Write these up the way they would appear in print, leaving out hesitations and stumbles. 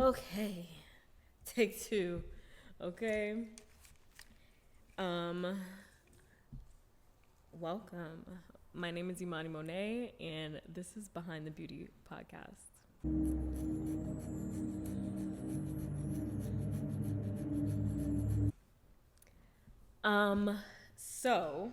Okay. Take two. Okay. Um, Welcome. My name is Emani Mone, and this is Behind the Beauty podcast. Um, so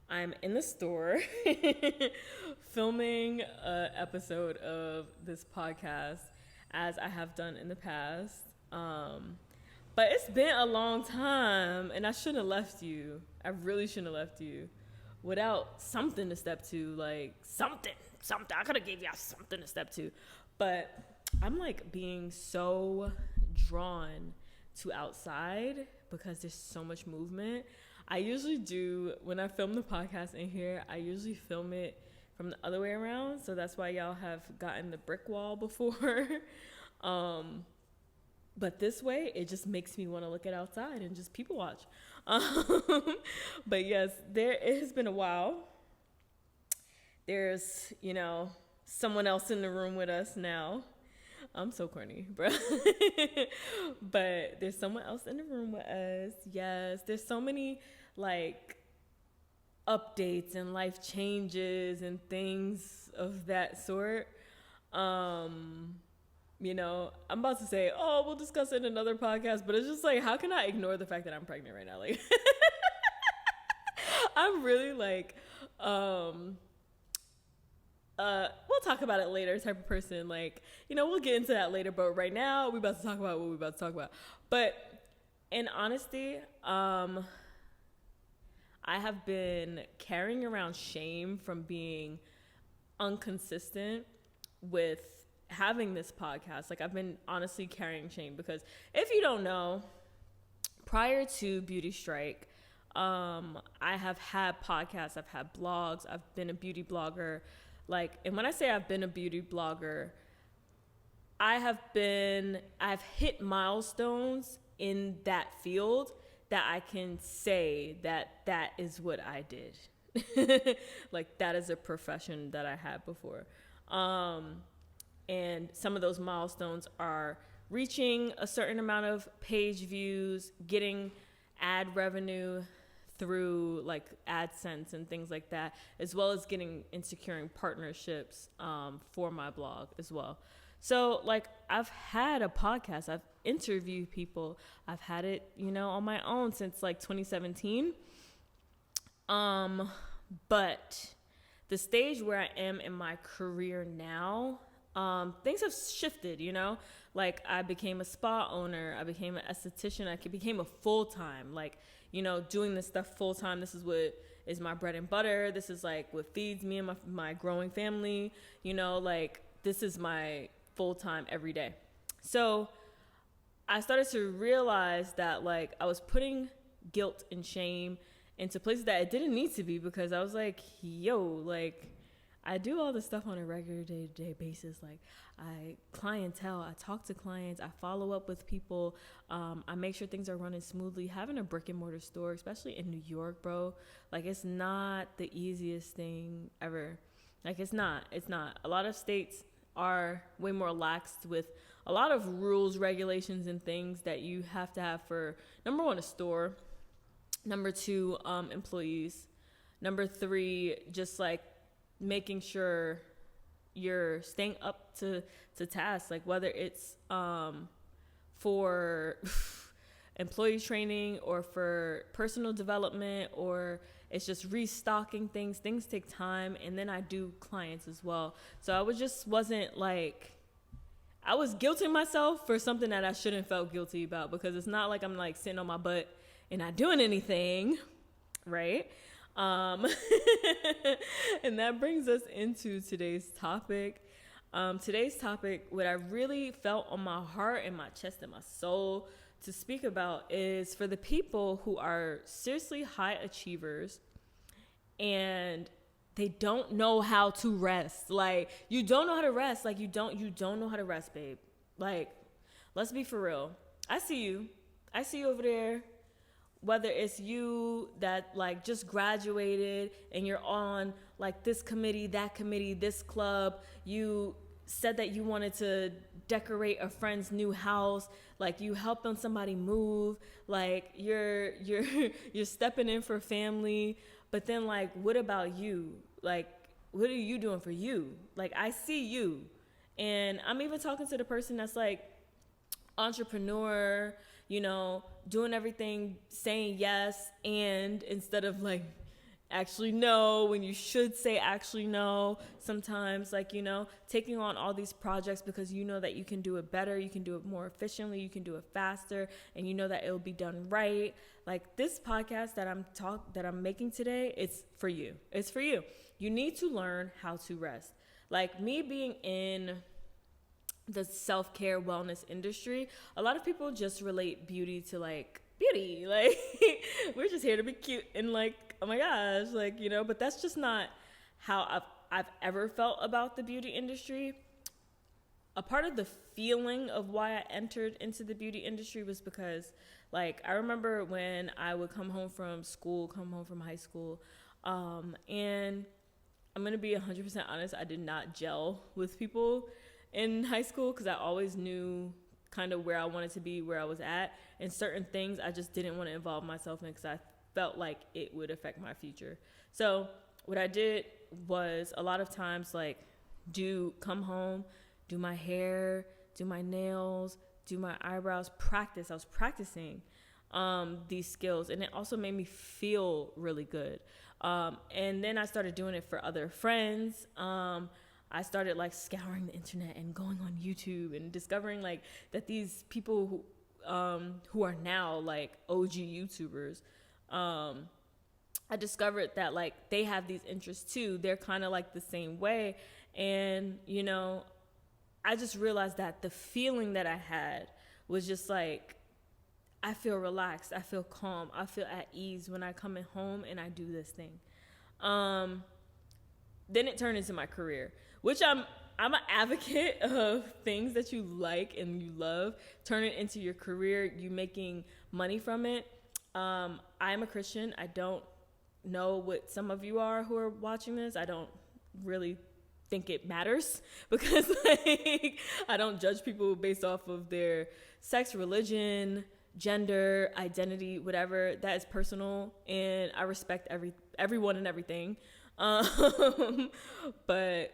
I'm in the store filming an episode of this podcast as I have done in the past. But it's been a long time and I shouldn't have left you. I really shouldn't have left you without something to step to, like something. I could have gave y'all something to step to. But I'm like being so drawn to outside because there's so much movement. I usually do, when I film the podcast in here, I usually film it from the other way around. So that's why y'all have gotten the brick wall before. But this way, it just makes me want to look at outside and just people watch. But yes, it has been a while. There's, someone else in the room with us now. I'm so corny, bro. But there's someone else in the room with us. Yes, there's so many like updates and life changes and things of that sort. I'm about to say, oh, we'll discuss it in another podcast, but it's just like, how can I ignore the fact that I'm pregnant right now? Like, I'm really like, we'll talk about it later type of person. Like, we'll get into that later, but right now we about to talk about what we're about to talk about. But in honesty, I have been carrying around shame from being inconsistent with having this podcast. Like, I've been honestly carrying shame because if you don't know, prior to Beauty Strike, I have had podcasts, I've had blogs, I've been a beauty blogger. And when I say I've been a beauty blogger, I've hit milestones in that field that I can say that is what I did. Like, that is a profession that I had before. And some of those milestones are reaching a certain amount of page views, getting ad revenue through like AdSense and things like that, as well as getting and securing partnerships for my blog as well. So like, I've had a podcast, I've interviewed people, I've had it, on my own since like 2017. But the stage where I am in my career now, things have shifted, like I became a spa owner, I became an esthetician, I became a full-time, doing this stuff full-time. This is what is my bread and butter. This is like what feeds me and my growing family, this is my full-time every day. So I started to realize that like I was putting guilt and shame into places that it didn't need to be, because I was like, I do all this stuff on a regular day-to-day basis. Like, I talk to clients, I follow up with people, I make sure things are running smoothly. Having a brick and mortar store, especially in New York, bro, like, it's not the easiest thing ever. Like, it's not. A lot of states are way more laxed with a lot of rules, regulations, and things that you have to have for, number one, a store, number two, employees, number three, just like making sure you're staying up to tasks, like whether it's for employee training or for personal development, or it's just restocking things take time. And then I do clients as well. So I was guilting myself for something that I shouldn't felt guilty about, because it's not like I'm like sitting on my butt and not doing anything, right? And that brings us into today's topic. Today's topic, what I really felt on my heart and my chest and my soul to speak about, is for the people who are seriously high achievers and they don't know how to rest. Like, you don't know how to rest. Like, you don't know how to rest, babe. Like, let's be for real. I see you over there. Whether it's you that like just graduated and you're on like this committee, that committee, this club, you said that you wanted to decorate a friend's new house, like you helped on somebody move, like you're you're stepping in for family, but then like what about you? Like what are you doing for you? Like I see you. And I'm even talking to the person that's like entrepreneur, you know, doing everything, saying yes and instead of like actually no, when you should say actually no sometimes, like, you know, taking on all these projects because you know that you can do it better, you can do it more efficiently, you can do it faster, and you know that it'll be done right. Like this podcast that I'm making today, it's for you. It's for you. You need to learn how to rest. Like me being in the self-care wellness industry, a lot of people just relate beauty to like beauty, like we're just here to be cute and like, oh my gosh, like, you know, but that's just not how I've ever felt about the beauty industry. A part of the feeling of why I entered into the beauty industry was because like I remember when I would come home from high school, and I'm gonna be 100% honest, I did not gel with people in high school because I always knew kind of where I wanted to be, where I was at, and certain things I just didn't want to involve myself in because I felt like it would affect my future. So what I did was a lot of times like come home, do my hair, do my nails, do my eyebrows, practice. I was practicing these skills, and it also made me feel really good. And then I started doing it for other friends. I started like scouring the internet and going on YouTube and discovering like that these people who are now like OG YouTubers, I discovered that like they have these interests too. They're kind of like the same way. And, you know, I just realized that the feeling that I had was just like, I feel relaxed. I feel calm. I feel at ease when I come in home and I do this thing. Then it turned into my career, which I'm an advocate of things that you like and you love. Turn it into your career. You making money from it. I am a Christian. I don't know what some of you are who are watching this. I don't really think it matters because like I don't judge people based off of their sex, religion, gender, identity, whatever. That is personal, and I respect everyone and everything. But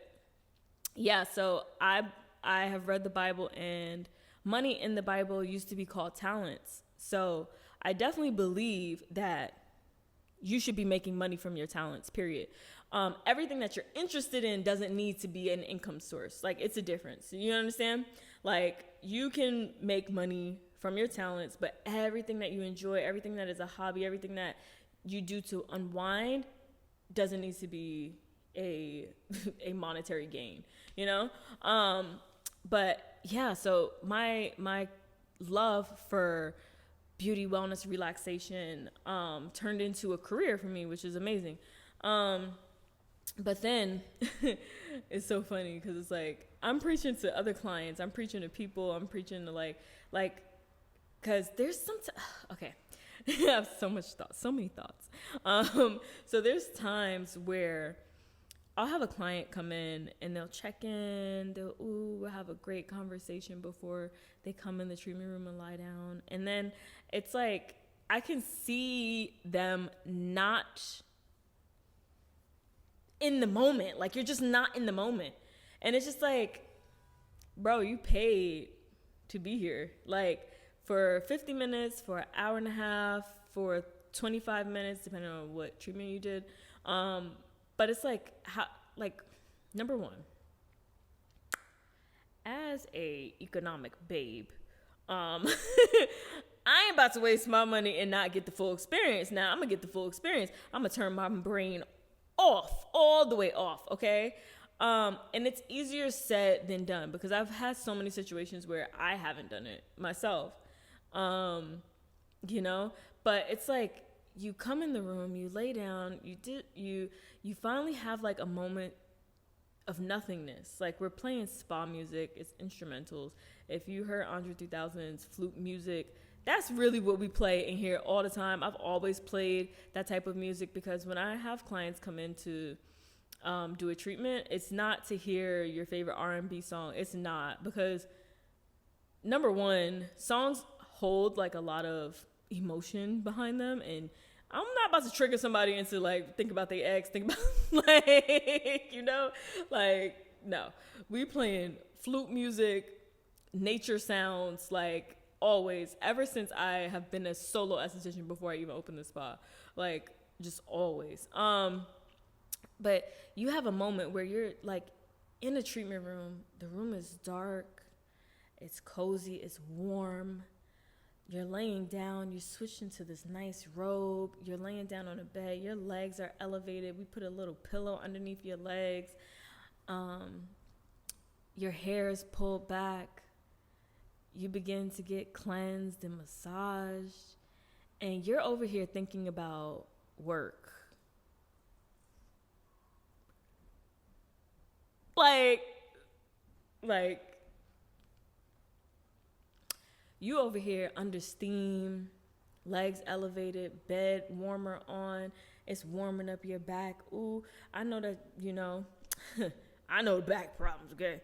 yeah, so I have read the Bible, and money in the Bible used to be called talents. So I definitely believe that you should be making money from your talents, period. Everything that you're interested in doesn't need to be an income source. Like, it's a difference. You understand? Like, you can make money from your talents, but everything that you enjoy, everything that is a hobby, everything that you do to unwind doesn't need to be a monetary gain, you know? But yeah, so my love for beauty, wellness, relaxation turned into a career for me, which is amazing. But then it's so funny because it's like I'm preaching to other clients, I'm preaching to people, I'm preaching to like because there's okay. I have so many thoughts. So there's times where I'll have a client come in and they'll check in, we'll have a great conversation before they come in the treatment room and lie down. And then it's like, I can see them not in the moment. Like, you're just not in the moment. And it's just like, bro, you paid to be here. Like, for 50 minutes, for an hour and a half, for 25 minutes, depending on what treatment you did. But it's like, number one, as a economic babe, I ain't about to waste my money and not get the full experience. Now, I'm going to get the full experience. I'm going to turn my brain off, all the way off, okay? And it's easier said than done because I've had so many situations where I haven't done it myself, you know? But it's like, you come in the room, you lay down, you finally have like a moment of nothingness. Like, we're playing spa music, it's instrumentals. If you heard Andre 3000's flute music, that's really what we play in here all the time. I've always played that type of music because when I have clients come into do a treatment, it's not to hear your favorite R&B song. It's not, because number one, songs hold like a lot of emotion behind them, and I'm not about to trigger somebody into like think about their ex, think about like, you know, like, no. We playing flute music, nature sounds, like always, ever since I have been a solo esthetician before I even opened the spa, like just always. But you have a moment where you're like in a treatment room, the room is dark, it's cozy, it's warm. You're laying down, you switch into this nice robe, you're laying down on a bed, your legs are elevated, we put a little pillow underneath your legs, your hair is pulled back, you begin to get cleansed and massaged, and you're over here thinking about work. Like, you over here under steam, legs elevated, bed warmer on, it's warming up your back. Ooh, I know that, you know, I know back problems, okay?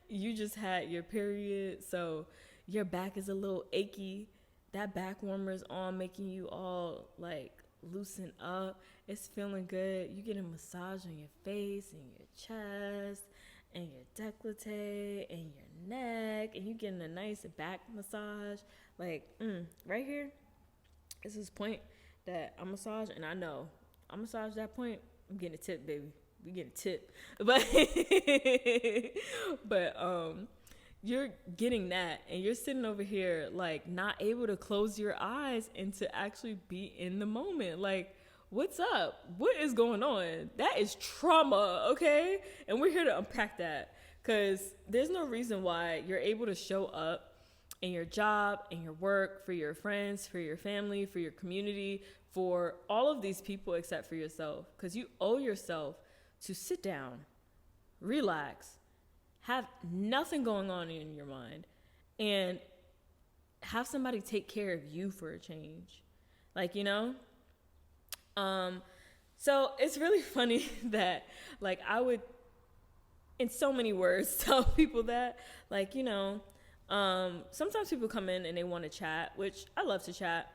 You just had your period, so your back is a little achy. That back warmer is on, making you all like loosen up. It's feeling good. You get a massage on your face and your chest and your décolleté and your neck, and you getting a nice back massage. Like, right here is this point that I massage, and I know I massage that point, I'm getting a tip, baby. We get a tip. But you're getting that, and you're sitting over here like not able to close your eyes and to actually be in the moment. Like, what's up? What is going on? That is trauma, okay? And we're here to unpack that, because there's no reason why you're able to show up in your job, in your work, for your friends, for your family, for your community, for all of these people except for yourself, because you owe yourself to sit down, relax, have nothing going on in your mind, and have somebody take care of you for a change. Like, you know? So it's really funny that, like, I would, in so many words, tell people that, like, you know, sometimes people come in and they want to chat, which I love to chat.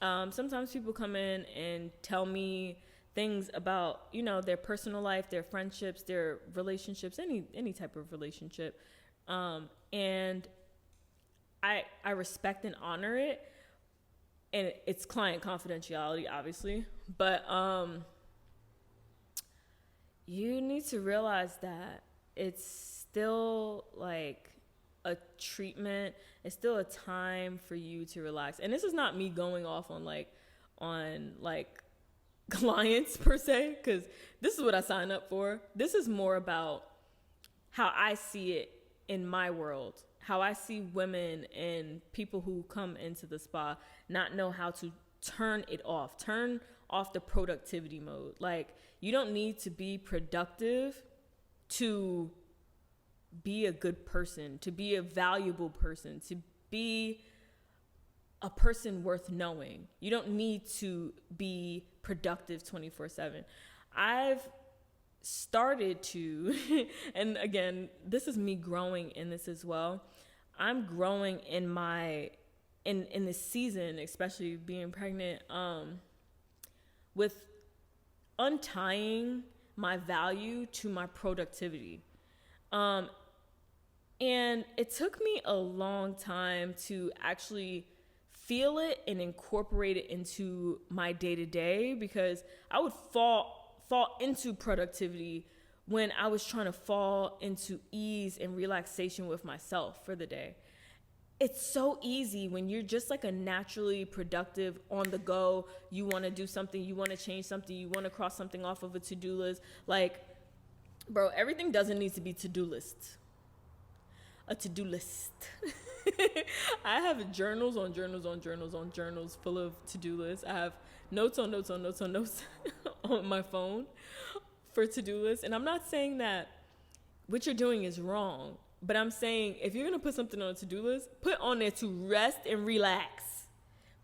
Sometimes people come in and tell me things about, you know, their personal life, their friendships, their relationships, any type of relationship. And I respect and honor it. And it's client confidentiality, obviously. But you need to realize that it's still like a treatment. It's still a time for you to relax. And this is not me going off on clients per se, because this is what I signed up for. This is more about how I see it in my world, how I see women and people who come into the spa not know how to turn off the productivity mode. Like, you don't need to be productive to be a good person, to be a valuable person, to be a person worth knowing. You don't need to be productive 24/7. I've started to, and again, this is me growing in this as well. I'm growing in in this season, especially being pregnant, with untying my value to my productivity. And it took me a long time to actually feel it and incorporate it into my day-to-day, because I would fall into productivity when I was trying to fall into ease and relaxation with myself for the day. It's so easy when you're just like a naturally productive, on the go, you want to do something, you want to change something, you want to cross something off of a to-do list. Like, bro, everything doesn't need to be to-do list. A to-do list. I have journals on journals on journals on journals full of to-do lists. I have notes on notes on notes on notes on my phone for to-do lists. And I'm not saying that what you're doing is wrong, but I'm saying if you're going to put something on a to-do list, put on there to rest and relax.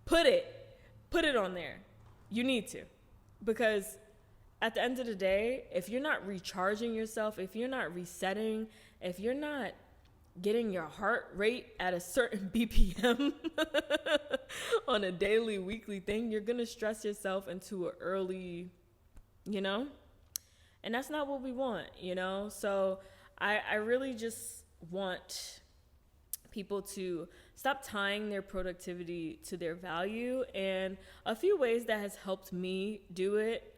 Put it on there. You need to. Because at the end of the day, if you're not recharging yourself, if you're not resetting, if you're not getting your heart rate at a certain BPM on a daily, weekly thing, you're going to stress yourself into an early, you know? And that's not what we want, you know? So I really just want people to stop tying their productivity to their value. And a few ways that has helped me do it,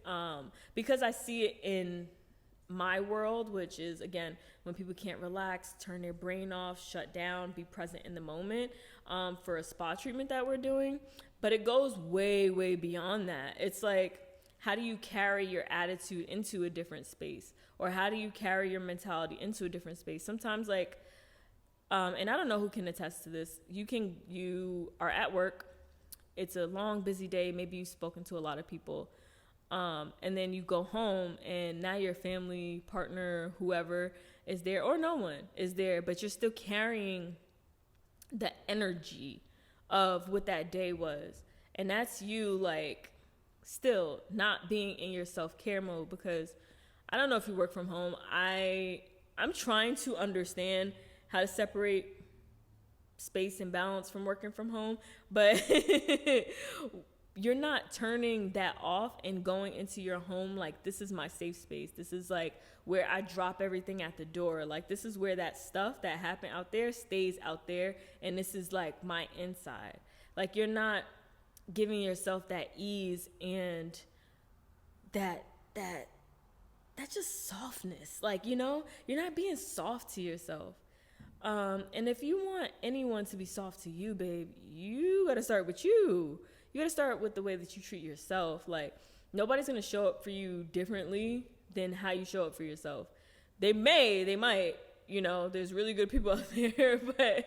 because I see it in my world, which is, again, when people can't relax, turn their brain off, shut down, be present in the moment, for a spa treatment that we're doing. But it goes way, way beyond that. It's like, how do you carry your attitude into a different space? Or how do you carry your mentality into a different space? Sometimes, like, and I don't know who can attest to this. You are at work. It's a long, busy day. Maybe you've spoken to a lot of people. And then you go home and now your family, partner, whoever is there, or no one is there, but you're still carrying the energy of what that day was. And that's you, like, still not being in your self-care mode, because I don't know if you work from home. I'm trying to understand how to separate space and balance from working from home, but you're not turning that off and going into your home like, this is my safe space. This is like where I drop everything at the door. Like, this is where that stuff that happened out there stays out there, and this is like my inside. Like, you're not giving yourself that ease and that just softness. Like, you know, you're not being soft to yourself. And if you want anyone to be soft to you, babe, you got to start with you. You got to start with the way that you treat yourself. Like, nobody's going to show up for you differently than how you show up for yourself. They might, you know, there's really good people out there, but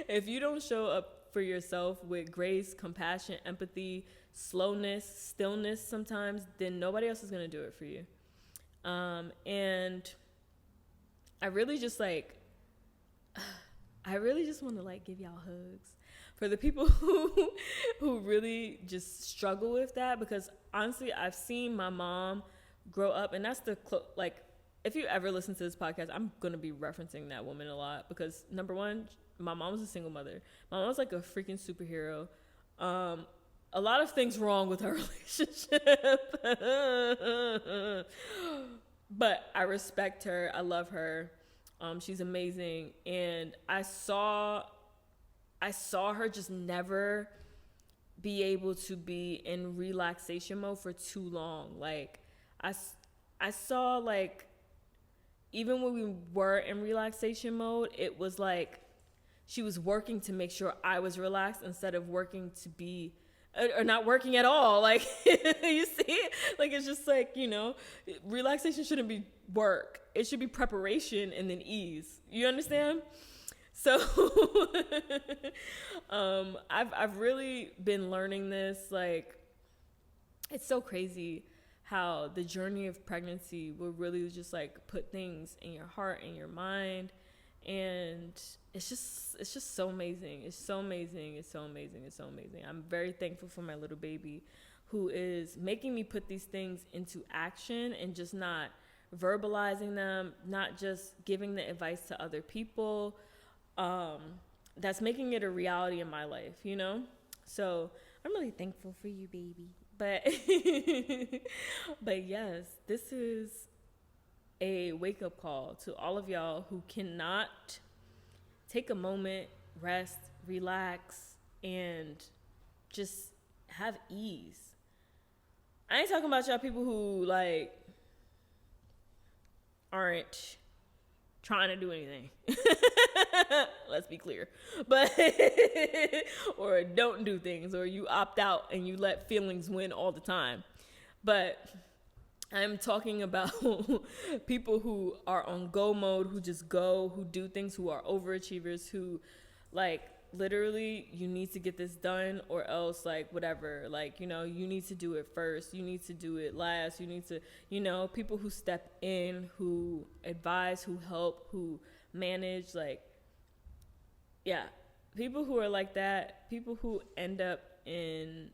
if you don't show up for yourself with grace, compassion, empathy, slowness, stillness sometimes, then nobody else is going to do it for you. And I really just want to, like, give y'all hugs for the people who really just struggle with that, because honestly, I've seen my mom grow up, and that's like, if you ever listen to this podcast, I'm going to be referencing that woman a lot, because number one, my mom was a single mother. My mom was like a freaking superhero. A lot of things wrong with her relationship, but I respect her. I love her. She's amazing. And I saw her just never be able to be in relaxation mode for too long. Like, I saw, like, even when we were in relaxation mode, it was like she was working to make sure I was relaxed instead of working to be, or not working at all. Like, you see, like, it's just like, you know, relaxation shouldn't be work. It should be preparation and then ease. You understand? So I've really been learning this. Like, it's so crazy how the journey of pregnancy will really just, like, put things in your heart and your mind. And it's just so amazing. It's so amazing. It's so amazing. It's so amazing. I'm very thankful for my little baby, who is making me put these things into action and just not verbalizing them, not just giving the advice to other people. That's making it a reality in my life, you know? So I'm really thankful for you, baby. But yes, this is a wake-up call to all of y'all who cannot take a moment, rest, relax, and just have ease. I ain't talking about y'all people who, like, aren't trying to do anything. Let's be clear. But or don't do things, or you opt out and you let feelings win all the time. But I'm talking about people who are on go mode, who just go, who do things, who are overachievers, who, like, literally, you need to get this done or else, like, whatever, like, you know, you need to do it first, you need to do it last, you need to, you know, people who step in, who advise, who help, who manage, like, yeah, people who are like that, people who end up in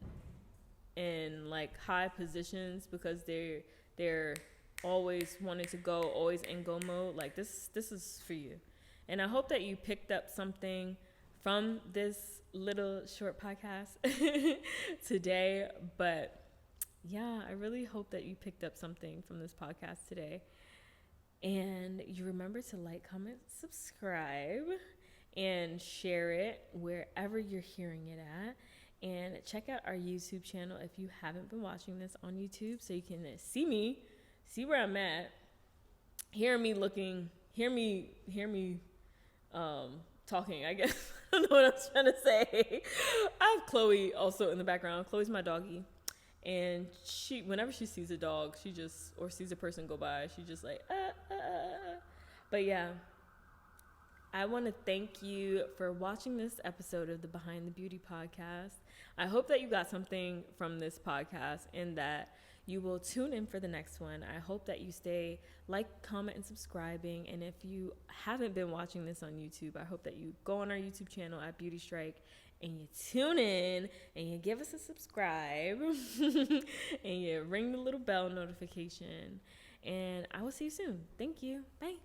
like high positions because they're they're always wanting to go, always in go mode, like this is for you. And I hope that you picked up something from this little short podcast today. But yeah, I really hope that you picked up something from this podcast today. And you remember to like, comment, subscribe, and share it wherever you're hearing it at. And check out our YouTube channel if you haven't been watching this on YouTube, so you can see me, see where I'm at, hear me talking, I guess. I don't know what I'm trying to say. I have Chloe also in the background. Chloe's my doggy. And she, whenever she sees a dog, or sees a person go by, she just like, But yeah, I want to thank you for watching this episode of the Behind the Beauty podcast. I hope that you got something from this podcast and that you will tune in for the next one. I hope that you stay comment, and subscribing. And if you haven't been watching this on YouTube, I hope that you go on our YouTube channel at Beauty Strike and you tune in and you give us a subscribe and you ring the little bell notification. And I will see you soon. Thank you. Bye.